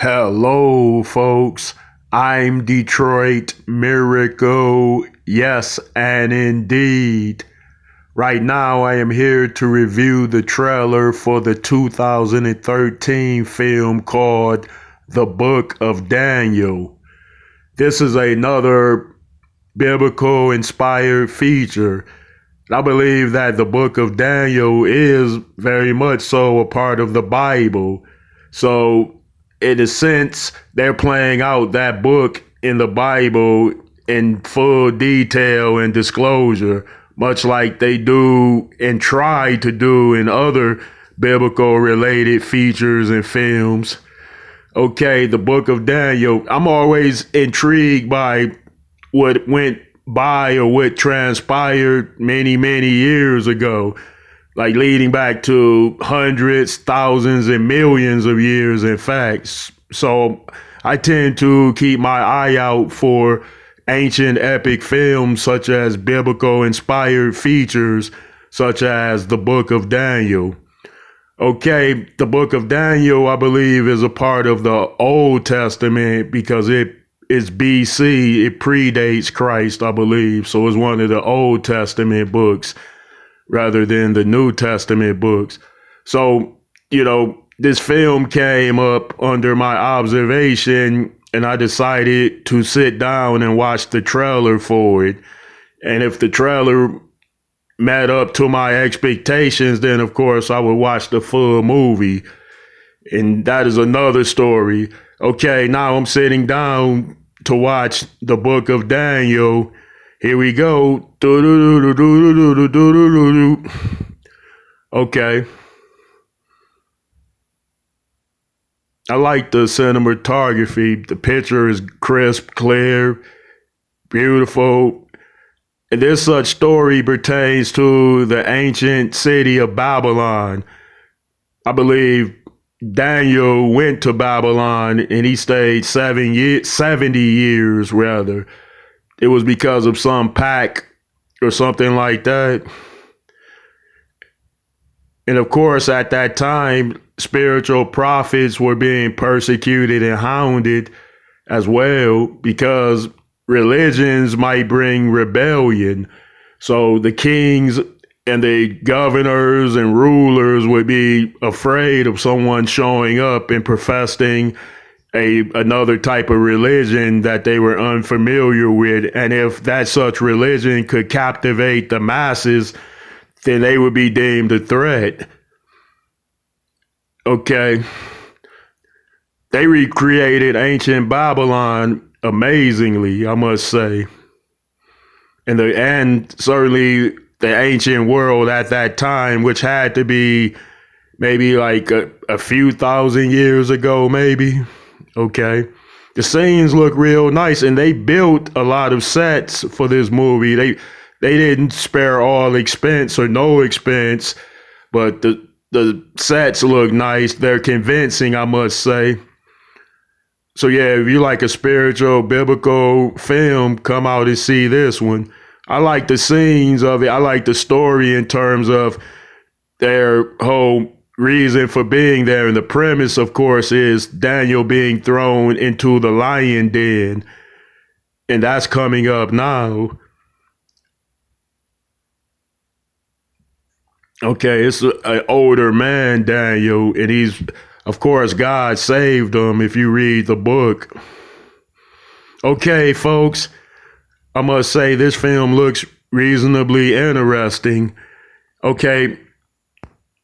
Hello, folks. I'm Detroit Miracle. Yes, and indeed. Right now, I am here to review the trailer for the 2013 film called The Book of Daniel. This is another biblical inspired feature. I believe that the Book of Daniel is very much so a part of the Bible. So, in a sense, they're playing out that book in the Bible in full detail and disclosure, much like they do and try to do in other biblical related features and films. Okay, the Book of Daniel. I'm always intrigued by what went by or what transpired many, many years ago, like leading back to hundreds, thousands, and millions of years, in fact. So I tend to keep my eye out for ancient epic films such as biblical inspired features such as the Book of Daniel. Okay, the Book of Daniel, I believe, is a part of the Old Testament because it is BC. It predates Christ, I believe. So it's one of the Old Testament books rather than the New Testament books. So, this film came up under my observation and I decided to sit down and watch the trailer for it. And if the trailer met up to my expectations, then of course I would watch the full movie. And that is another story. Okay, now I'm sitting down to watch the Book of Daniel. Here we go. Okay. I like the cinematography. The picture is crisp, clear, beautiful. And this such story pertains to the ancient city of Babylon. I believe Daniel went to Babylon and he stayed 70 years rather. It was because of some pact or something like that. And of course, at that time, spiritual prophets were being persecuted and hounded as well because religions might bring rebellion. So the kings and the governors and rulers would be afraid of someone showing up and professing another type of religion that they were unfamiliar with. And if that such religion could captivate the masses, then they would be deemed a threat. Okay. They recreated ancient Babylon amazingly, I must say. And certainly the ancient world at that time, which had to be maybe like a few thousand years ago, maybe. Okay. The scenes look real nice, and they built a lot of sets for this movie. They didn't spare all expense or no expense, but the sets look nice. They're convincing, I must say. So yeah, if you like a spiritual, biblical film, come out and see this one. I like the scenes of it. I like the story in terms of their whole reason for being there. And the premise, of course, is Daniel being thrown into the lion den. And that's coming up now. Okay, it's an older man, Daniel, and of course, God saved him if you read the book. Okay, folks, I must say this film looks reasonably interesting. Okay,